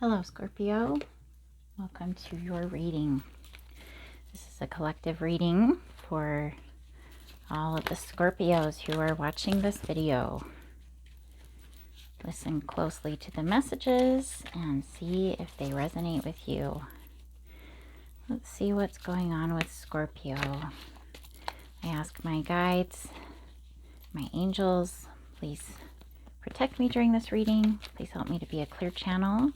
Hello, Scorpio. Welcome to your reading. This is a collective reading for all of the Scorpios who are watching this video. Listen closely to the messages and see if they resonate with you. Let's see what's going on with Scorpio. I ask my guides, my angels, please protect me during this reading. Please help me to be a clear channel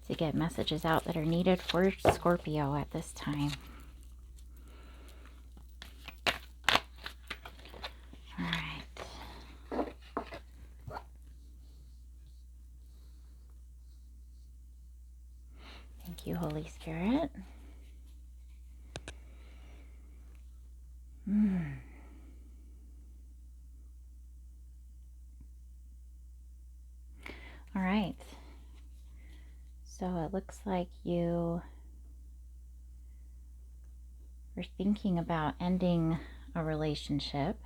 to get messages out that are needed for Scorpio at this time. All right. Thank you, Holy Spirit. All right. So it looks like you are thinking about ending a relationship,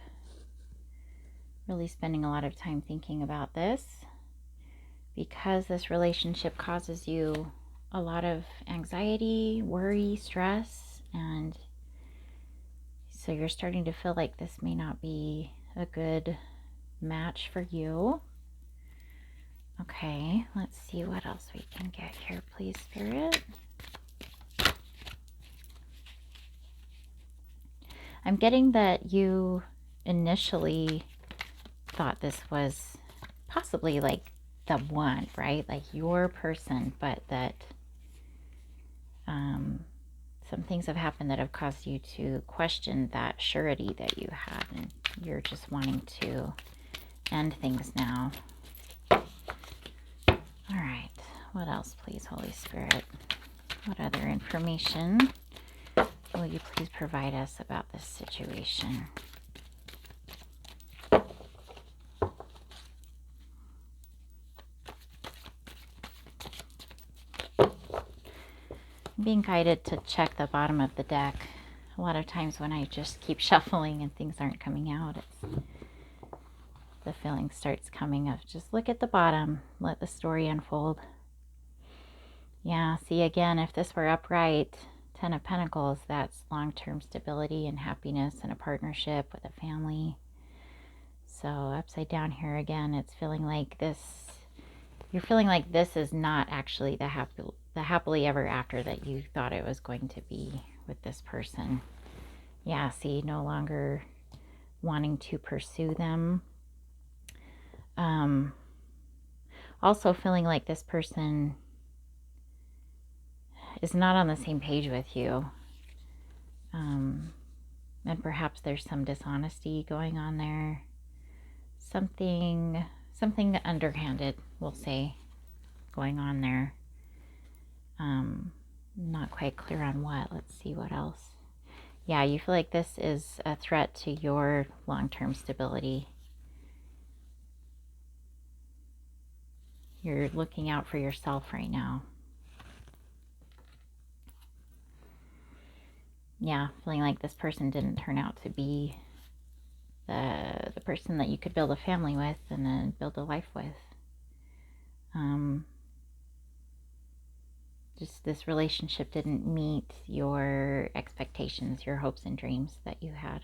really spending a lot of time thinking about this because this relationship causes you a lot of anxiety, worry, stress, and so you're starting to feel like this may not be a good match for you. Okay, let's see what else we can get here, please, Spirit. I'm getting that you initially thought this was possibly like the one, right? Like your person, but that some things have happened that have caused you to question that surety that you had, and you're just wanting to end things now. All right, what else, please, Holy Spirit? What other information will you please provide us about this situation? I'm being guided to check the bottom of the deck. A lot of times when I just keep shuffling and things aren't coming out, the feeling starts coming of just look at the bottom, let the story unfold. Yeah, see, again, if this were upright, 10 of Pentacles, that's long-term stability and happiness and a partnership with a family. So upside down here again, it's feeling like this, you're feeling like this is not actually the happily ever after that you thought it was going to be with this person. Yeah, see, no longer wanting to pursue them. Also feeling like this person is not on the same page with you. And perhaps there's some dishonesty going on there. Something underhanded, we'll say, going on there. Not quite clear on what. Let's see what else. Yeah, you feel like this is a threat to your long-term stability. You're looking out for yourself right now. Yeah, feeling like this person didn't turn out to be the person that you could build a family with and then build a life with. Just this relationship didn't meet your expectations, your hopes and dreams that you had.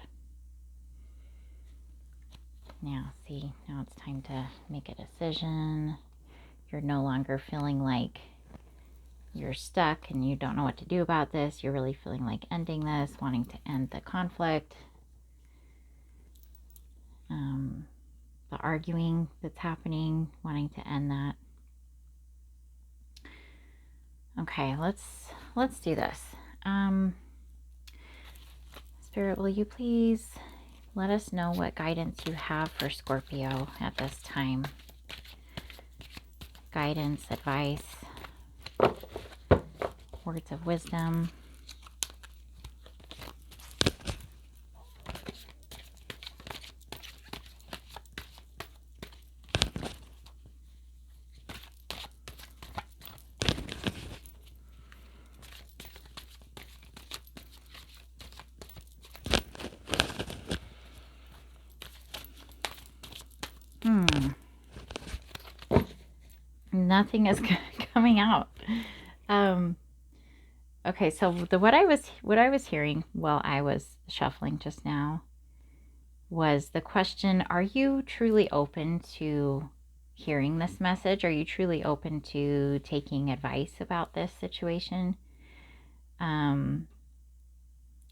Now, see, now it's time to make a decision. You're no longer feeling like you're stuck and you don't know what to do about this. You're really feeling like ending this, wanting to end the conflict. The arguing that's happening, wanting to end that. Okay, let's do this. Spirit, will you please let us know what guidance you have for Scorpio at this time? Guidance, advice, words of wisdom. nothing is coming out. Okay, so what I was hearing while I was shuffling just now was the question, are you truly open to hearing this message? Are you truly open to taking advice about this situation?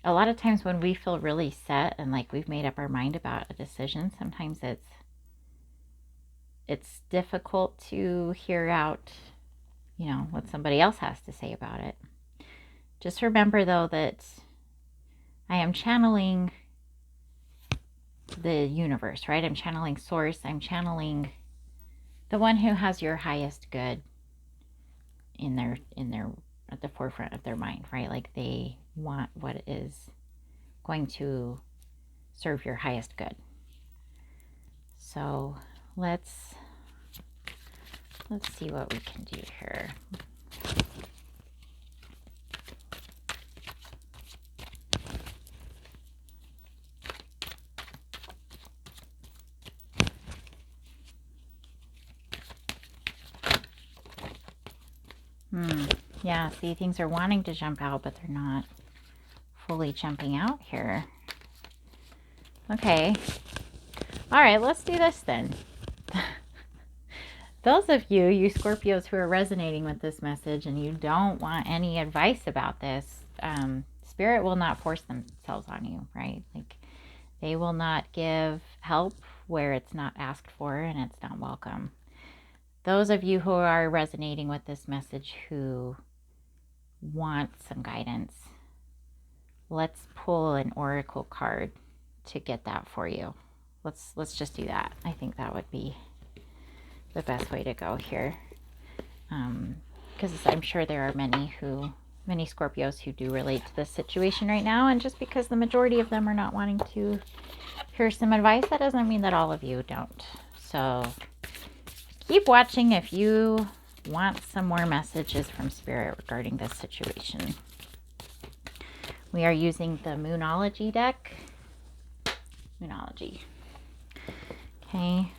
A lot of times when we feel really set and like we've made up our mind about a decision, sometimes it's difficult to hear out, what somebody else has to say about it. Just remember though that I am channeling the universe, right? I'm channeling source. I'm channeling the one who has your highest good in their at the forefront of their mind, right? Like they want what is going to serve your highest good. So let's see what we can do here. Yeah, see, things are wanting to jump out, but they're not fully jumping out here. Okay. All right, let's do this then. Those of you Scorpios who are resonating with this message and you don't want any advice about this, Spirit will not force themselves on you, right? Like they will not give help where it's not asked for and it's not welcome. Those of you who are resonating with this message who want some guidance, let's pull an oracle card to get that for you. Let's just do that. I think that would be the best way to go here, because I'm sure there are many Scorpios who do relate to this situation right now, and just because the majority of them are not wanting to hear some advice, that doesn't mean that all of you don't. So keep watching if you want some more messages from Spirit regarding this situation. We are using the Moonology deck. Moonology. Okay.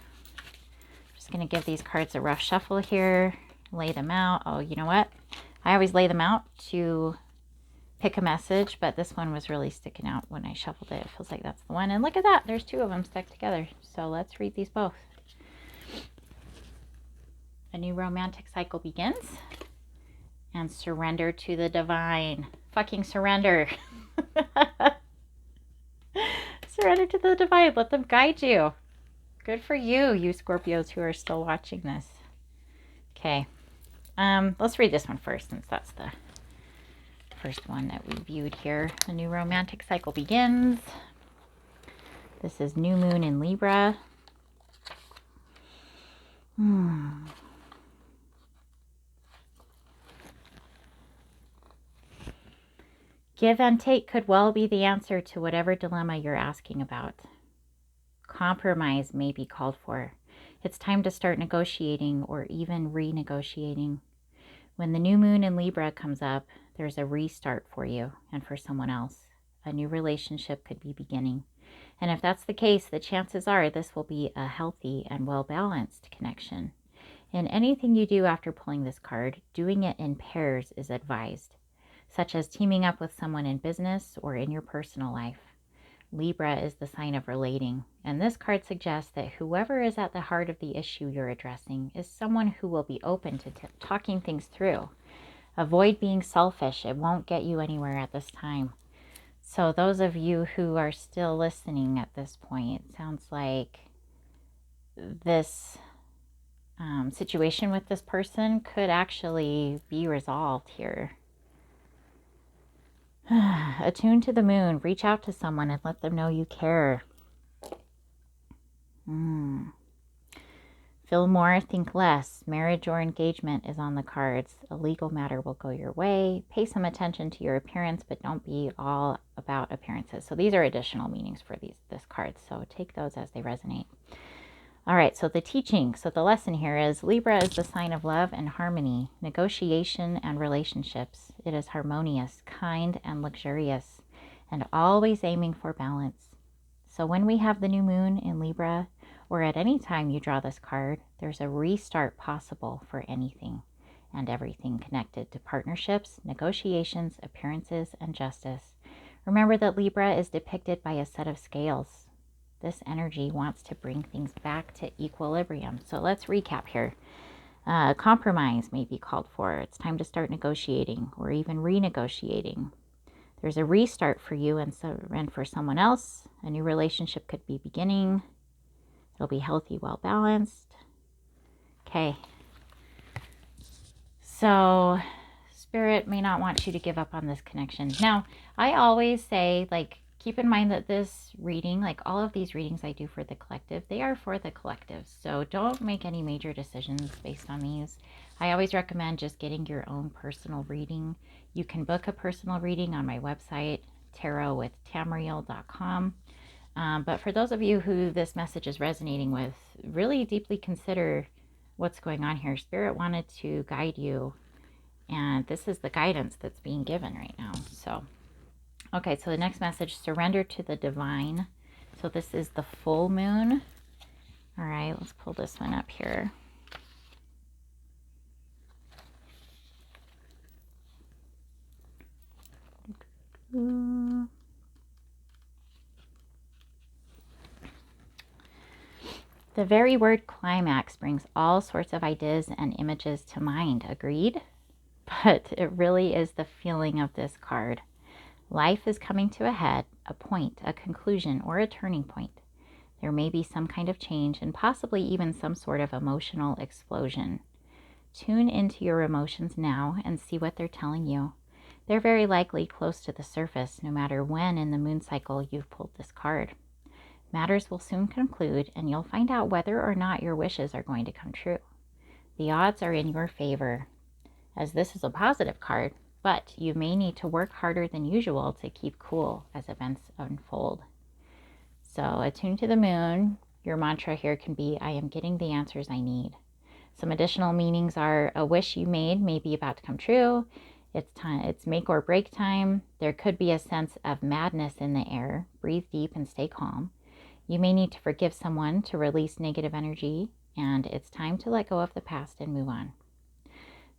Just going to give these cards a rough shuffle here. Lay them out. Oh, you know what? I always lay them out to pick a message, but this one was really sticking out when I shuffled it. It feels like that's the one. And look at that. There's two of them stuck together. So let's read these both. A new romantic cycle begins. And surrender to the divine. Fucking surrender. Surrender to the divine. Let them guide you. Good for you Scorpios who are still watching this. Okay. Let's read this one first, since that's the first one that we viewed here. A new romantic cycle begins. This is new moon in Libra. Give and take could well be the answer to whatever dilemma you're asking about. Compromise may be called for. It's time to start negotiating or even renegotiating. When the new moon in Libra comes up, there's a restart for you and for someone else. A new relationship could be beginning. And if that's the case, the chances are this will be a healthy and well-balanced connection. In anything you do after pulling this card, doing it in pairs is advised, such as teaming up with someone in business or in your personal life. Libra is the sign of relating, and this card suggests that whoever is at the heart of the issue you're addressing is someone who will be open to talking things through. Avoid being selfish. It won't get you anywhere at this time. So those of you who are still listening at this point, it sounds like this situation with this person could actually be resolved here. Attune to the moon. Reach out to someone and let them know you care. Feel more, think less. Marriage or engagement is on the cards. A legal matter will go your way. Pay some attention to your appearance, but don't be all about appearances. So these are additional meanings for this card. So take those as they resonate. All right, so the teaching. So the lesson here is Libra is the sign of love and harmony, negotiation and relationships. It is harmonious, kind, and luxurious, and always aiming for balance. So when we have the new moon in Libra, or at any time you draw this card, there's a restart possible for anything and everything connected to partnerships, negotiations, appearances, and justice. Remember that Libra is depicted by a set of scales. This energy wants to bring things back to equilibrium. So let's recap here. Compromise may be called for. It's time to start negotiating or even renegotiating. There's a restart for you and for someone else. A new relationship could be beginning. It'll be healthy, well balanced. Okay. So Spirit may not want you to give up on this connection. Now, I always say, like, keep in mind that this reading, like all of these readings I do for the collective, they are for the collective. So don't make any major decisions based on these. I always recommend just getting your own personal reading. You can book a personal reading on my website, tarotwithtamriel.com. But for those of you who this message is resonating with, really deeply consider what's going on here. Spirit wanted to guide you, and this is the guidance that's being given right now. So, okay, so the next message, surrender to the divine. So this is the full moon. All right, let's pull this one up here. The very word climax brings all sorts of ideas and images to mind. Agreed? But it really is the feeling of this card. Life is coming to a head, a point, a conclusion, or a turning point. There may be some kind of change and possibly even some sort of emotional explosion. Tune into your emotions now and see what they're telling you. They're very likely close to the surface, no matter when in the moon cycle you've pulled this card. Matters will soon conclude, and you'll find out whether or not your wishes are going to come true. The odds are in your favor, as this is a positive card, but you may need to work harder than usual to keep cool as events unfold. So, attuned to the moon, your mantra here can be, I am getting the answers I need. Some additional meanings are a wish you made may be about to come true. It's make or break time. There could be a sense of madness in the air. Breathe deep and stay calm. You may need to forgive someone to release negative energy, and it's time to let go of the past and move on.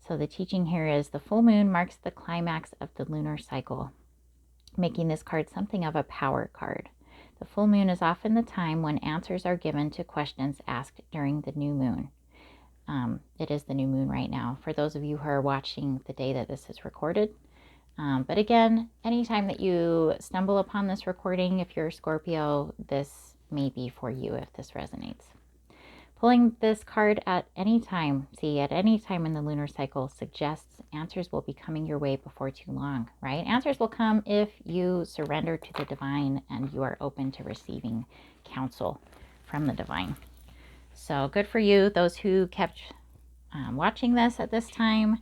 So the teaching here is the full moon marks the climax of the lunar cycle, making this card something of a power card. The full moon is often the time when answers are given to questions asked during the new moon. It is the new moon right now, for those of you who are watching the day that this is recorded. But again, anytime that you stumble upon this recording, if you're a Scorpio, this may be for you if this resonates. Pulling this card at any time in the lunar cycle suggests answers will be coming your way before too long, right? Answers will come if you surrender to the divine and you are open to receiving counsel from the divine. So good for you, those who kept watching this at this time.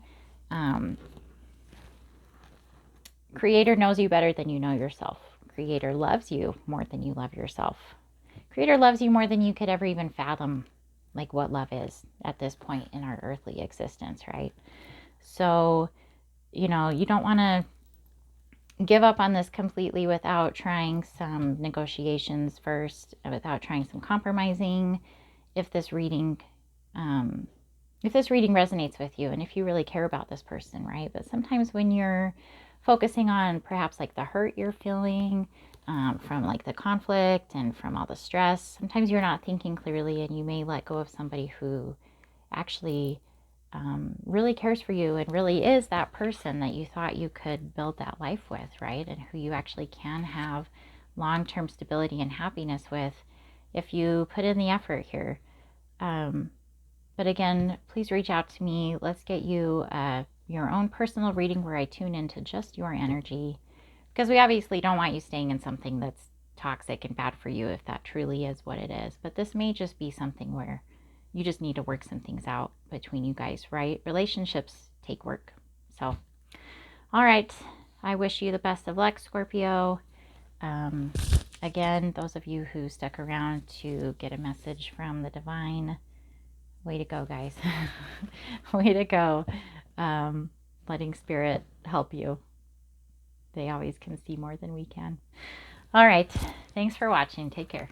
Creator knows you better than you know yourself. Creator loves you more than you love yourself. Creator loves you more than you could ever even fathom, like what love is at this point in our earthly existence, right? So, you don't want to give up on this completely without trying some negotiations first, without trying some compromising. If this reading resonates with you, and if you really care about this person, right? But sometimes when you're focusing on perhaps like the hurt you're feeling from like the conflict and from all the stress, sometimes you're not thinking clearly, and you may let go of somebody who actually really cares for you and really is that person that you thought you could build that life with, right? And who you actually can have long-term stability and happiness with if you put in the effort here. But again, please reach out to me. Let's get you your own personal reading where I tune into just your energy, because we obviously don't want you staying in something that's toxic and bad for you if that truly is what it is. But this may just be something where you just need to work some things out between you guys, right? Relationships take work. So, all right. I wish you the best of luck, Scorpio. Again, those of you who stuck around to get a message from the divine, way to go, guys. Way to go. Letting Spirit help you. They always can see more than we can. All right. Thanks for watching. Take care.